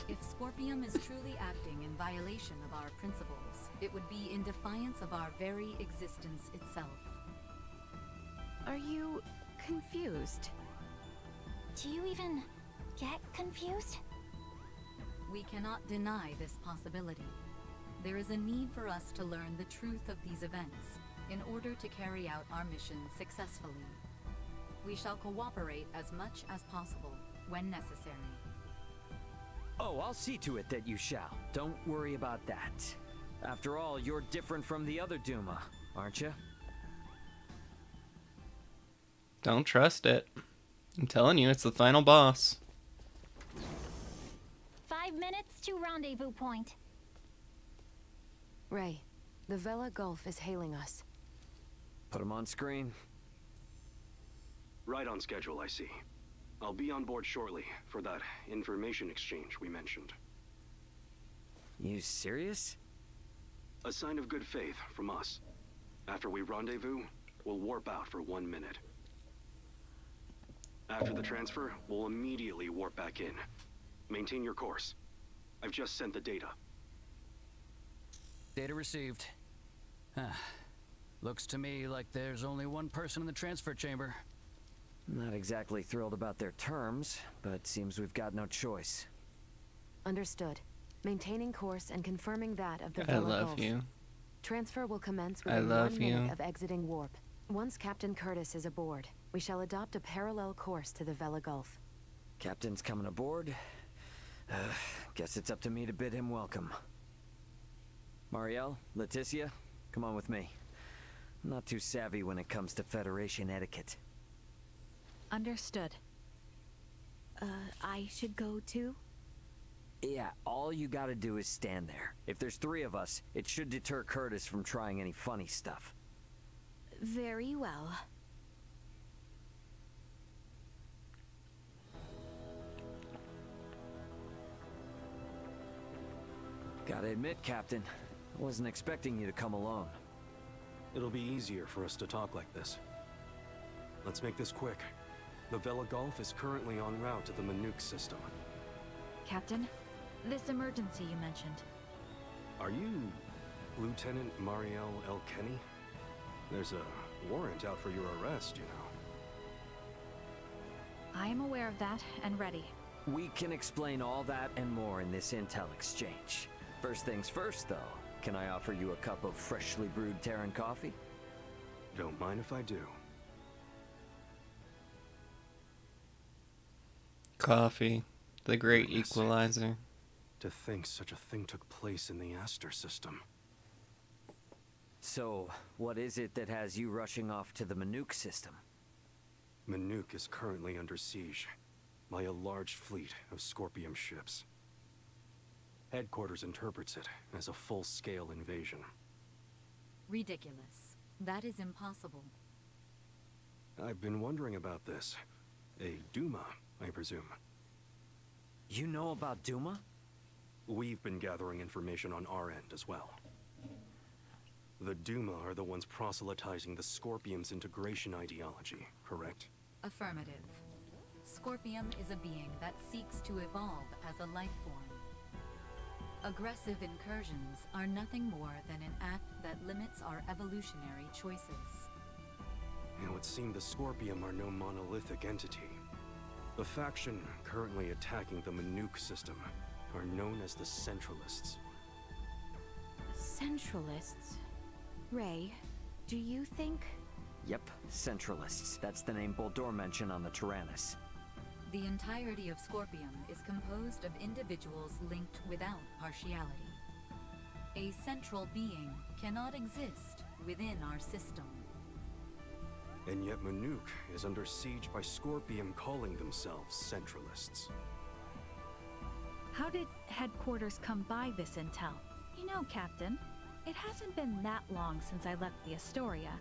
If Scorpium is truly acting in violation of our principles, it would be in defiance of our very existence itself. Are you confused? Do you even get confused? We cannot deny this possibility. There is a need for us to learn the truth of these events in order to carry out our mission successfully. We shall cooperate as much as possible when necessary. Oh, I'll see to it that you shall. Don't worry about that. After all, you're different from the other Duma, aren't you? Don't trust it. I'm telling you, it's the final boss. 5 minutes to rendezvous point. Ray, the Vela Gulf is hailing us. Put him on screen. Right on schedule, I see. I'll be on board shortly for that information exchange we mentioned. You serious? A sign of good faith from us. After we rendezvous, we'll warp out for 1 minute. After the transfer, we'll immediately warp back in. Maintain your course. I've just sent the data. Data received. Looks to me like there's only one person in the transfer chamber. Not exactly thrilled about their terms, but seems we've got no choice. Understood. Maintaining course and confirming that of the I Vela love Gulf. you. Transfer will commence I within love 1 minute you. of exiting warp. Once Captain Curtis is aboard, we shall adopt a parallel course to the Vela Gulf. Captain's coming aboard. Guess it's up to me to bid him welcome. Marielle, Leticia, come on with me. I'm not too savvy when it comes to Federation etiquette. Understood. I should go too? Yeah, all you gotta do is stand there. If there's 3 of us, it should deter Curtis from trying any funny stuff. Very well. Gotta admit, Captain, I wasn't expecting you to come alone. It'll be easier for us to talk like this. Let's make this quick. The Vela Gulf is currently en route to the Manuk system. Captain, this emergency you mentioned. Are you Lieutenant Marielle Elkenny? There's a warrant out for your arrest, you know. I am aware of that and ready. We can explain all that and more in this intel exchange. First things first, though. Can I offer you a cup of freshly brewed Terran coffee? Don't mind if I do. Coffee, the great equalizer. To think such a thing took place in the Aster system. So, what is it that has you rushing off to the Manuk system? Manuk is currently under siege by a large fleet of Scorpium ships. Headquarters interprets it as a full-scale invasion. Ridiculous. That is impossible. I've been wondering about this. A Duma, I presume. You know about Duma? We've been gathering information on our end as well. The Duma are the ones proselytizing the Scorpium's integration ideology, correct? Affirmative. Scorpium is a being that seeks to evolve as a life form. Aggressive incursions are nothing more than an act that limits our evolutionary choices. It would seem the Scorpium are no monolithic entity. The faction currently attacking the Manuk system are known as the Centralists. Centralists? Ray, do you think... Yep, Centralists. That's the name Boldor mentioned on the Tyrannus. The entirety of Scorpium is composed of individuals linked without partiality. A central being cannot exist within our system. And yet Manuk is under siege by Scorpium calling themselves Centralists. How did headquarters come by this intel? You know, Captain, it hasn't been that long since I left the Astoria,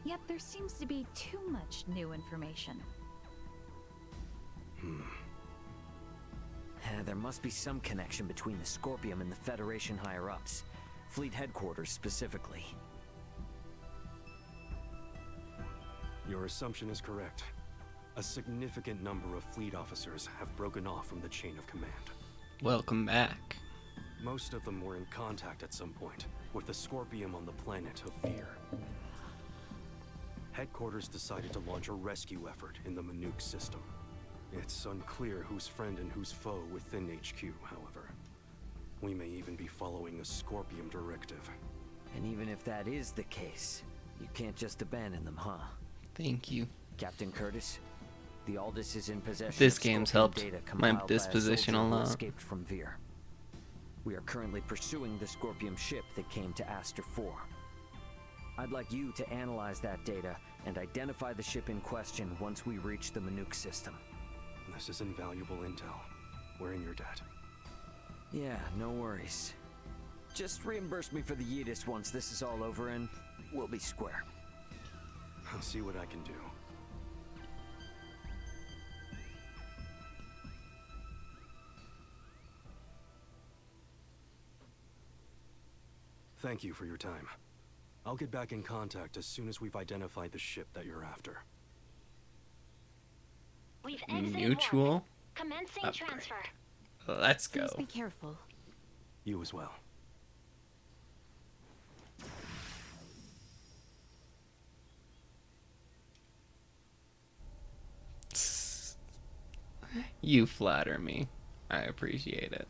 yet there seems to be too much new information. There must be some connection between the Scorpium and the Federation higher-ups. Fleet headquarters specifically. Your assumption is correct. A significant number of fleet officers have broken off from the chain of command. Welcome back. Most of them were in contact at some point with the Scorpium on the planet of Fear. Headquarters decided to launch a rescue effort in the Manuk system. It's unclear who's friend and who's foe within HQ, however. We may even be following a Scorpium directive. And even if that is the case, you can't just abandon them, huh? Thank you. Captain Curtis, the Aldous is in possession This of game's Scorpion helped data my compiled by a disposition a soldier who lot. escaped from Veer. We are currently pursuing the Scorpium ship that came to Aster 4. I'd like you to analyze that data and identify the ship in question once we reach the Manuk system. This is invaluable intel. We're in your debt. Yeah, no worries. Just reimburse me for the Yidis once this is all over and we'll be square. I'll see what I can do. Thank you for your time. I'll get back in contact as soon as we've identified the ship that you're after. We've exited Mutual warp. Commencing upgrade. transfer. Let's go. Please be careful. You as well. You flatter me. I appreciate it.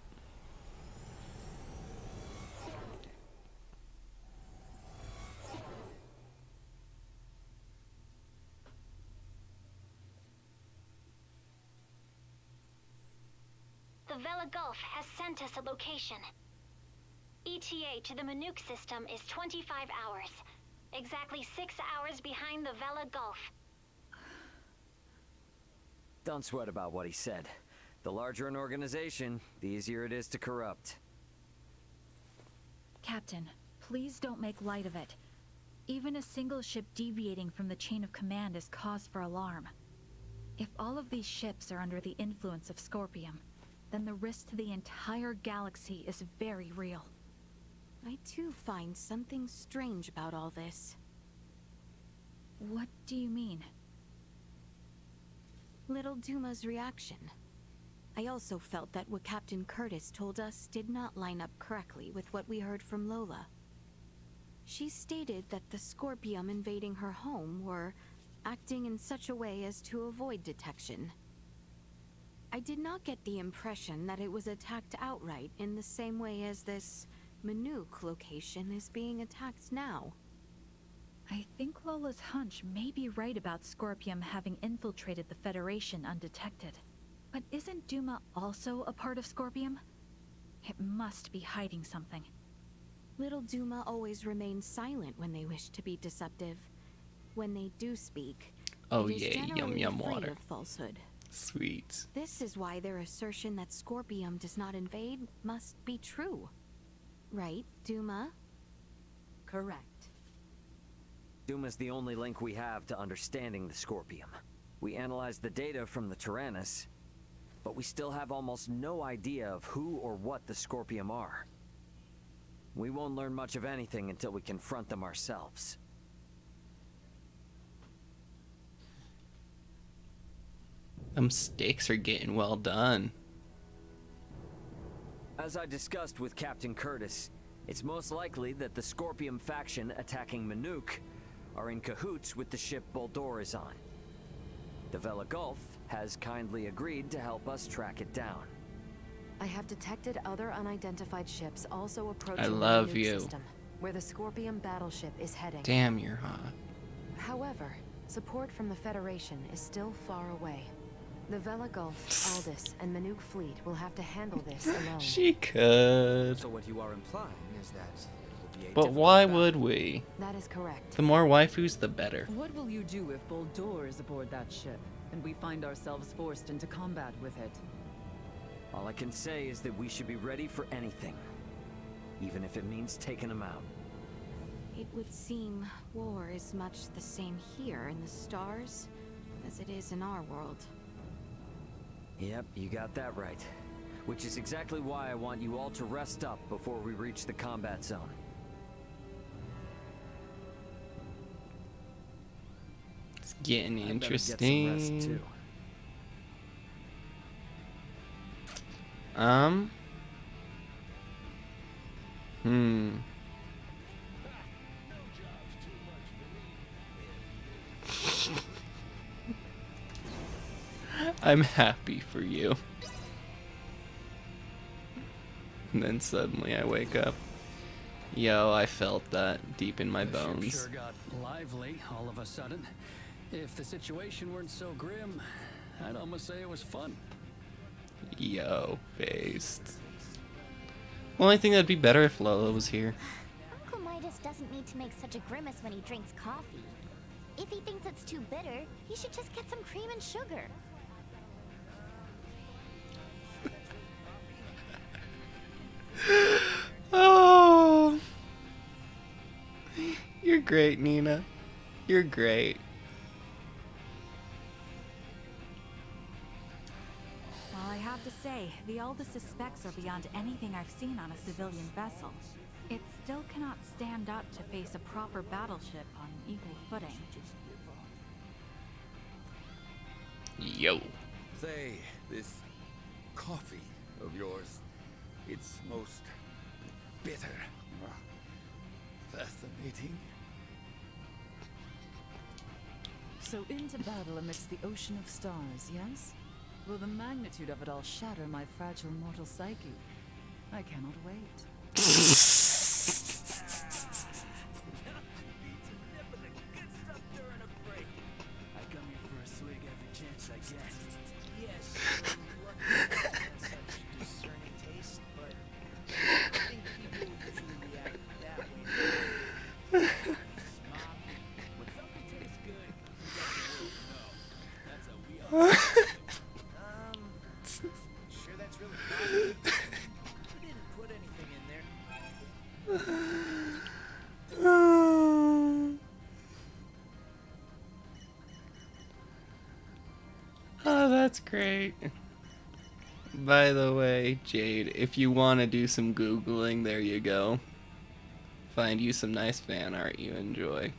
The Vela Gulf has sent us a location. ETA to the Manuk system is 25 hours. Exactly 6 hours behind the Vela Gulf. Don't sweat about what he said. The larger an organization, the easier it is to corrupt. Captain, please don't make light of it. Even a single ship deviating from the chain of command is cause for alarm. If all of these ships are under the influence of Scorpium, then the risk to the entire galaxy is very real. I too find something strange about all this. What do you mean? Little Duma's reaction. I also felt that what Captain Curtis told us did not line up correctly with what we heard from Lola. She stated that the Scorpium invading her home were acting in such a way as to avoid detection. I did not get the impression that it was attacked outright in the same way as this Manuk location is being attacked now. I think Lola's hunch may be right about Scorpium having infiltrated the Federation undetected. But isn't Duma also a part of Scorpium? It must be hiding something. Little Duma always remains silent when they wish to be deceptive. When they do speak, Oh it is yeah, yum generally yum free water. of falsehood. Sweet. This is why their assertion that Scorpium does not invade must be true. Right, Duma? Correct. Duma's the only link we have to understanding the Scorpium. We analyzed the data from the Tyrannus, but we still have almost no idea of who or what the Scorpium are. We won't learn much of anything until we confront them ourselves. Them stakes are getting well done. As I discussed with Captain Curtis, it's most likely that the Scorpium faction attacking Manuk are in cahoots with the ship Boldor is on. The Vela Gulf has kindly agreed to help us track it down. I have detected other unidentified ships also approaching I the love Nanook you. system, where the Scorpion battleship is heading. Damn, you're hot. However, support from the Federation is still far away. The Vela Gulf, Aldous, and Manuk fleet will have to handle this alone. She could. So what you are implying is that it will be a But why would we? That is correct. The more waifus, the better. What will you do if Boldor is aboard that ship, and we find ourselves forced into combat with it? All I can say is that we should be ready for anything, even if it means taking them out. It would seem war is much the same here in the stars as it is in our world. Yep, you got that right. Which is exactly why I want you all to rest up before we reach the combat zone. It's getting I better get some interesting. rest, too. I'm happy for you. And then suddenly I wake up. Yo, I felt that deep in my The ship bones. sure got lively all of a sudden. If the situation weren't so grim, I'd almost say it was fun. Yo, faced. Well, I think that'd be better if Lola was here. Uncle Midas doesn't need to make such a grimace when he drinks coffee. If he thinks it's too bitter, he should just get some cream and sugar. Oh, you're great, Nina. You're great. Well, I have to say, the Aldous specs are beyond anything I've seen on a civilian vessel. It still cannot stand up to face a proper battleship on equal footing. Yo. Say, this coffee of yours, it's most bitter. Fascinating. So into battle amidst the ocean of stars, yes? Will the magnitude of it all shatter my fragile mortal psyche? I cannot wait. I come here for a swig every chance I get. Yes, such discerning taste, but I think people usually react that way. Smile. When something tastes good, you let the world know. That's how we are. Sure that's really coffee? You didn't put anything in there. Oh, that's great. By the way, Jade, if you want to do some Googling, there you go. Find you some nice fan art you enjoy.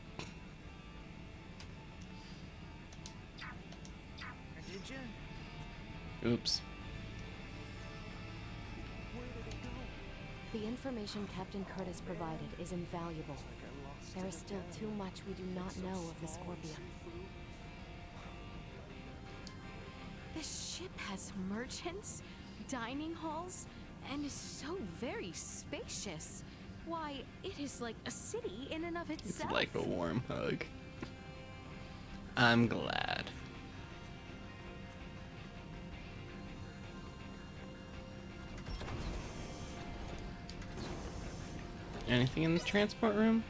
Did you? Oops. The information Captain Curtis provided is invaluable. There is still too much we do not know of the Scorpion. This ship has merchants, dining halls, and is so very spacious. Why, it is like a city in and of It's itself. like a warm hug. I'm glad. Anything in the transport room?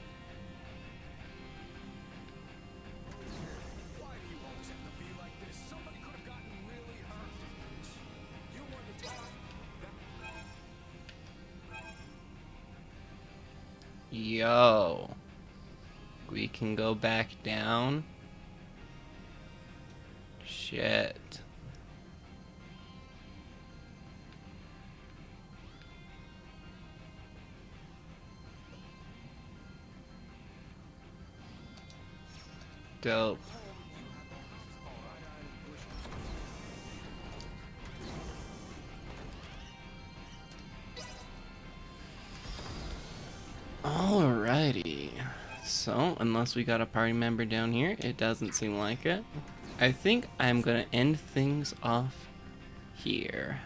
Yo, we can go back down. Shit. Dope. Alrighty. So, unless we got a party member down here, it doesn't seem like it. I think I'm gonna end things off here.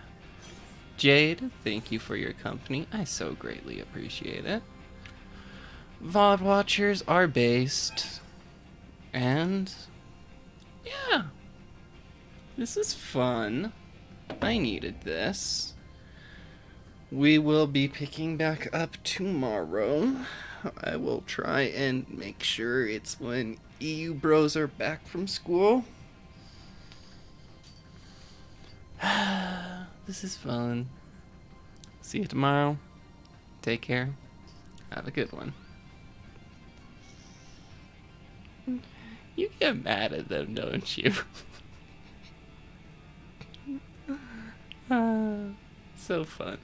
Jade, thank you for your company. I so greatly appreciate it. VOD watchers are based. And yeah, this is fun. I needed this. We will be picking back up tomorrow. I will try and make sure it's when EU bros are back from school. This is fun. See you tomorrow. Take care. Have a good one. You get mad at them, don't you? So fun.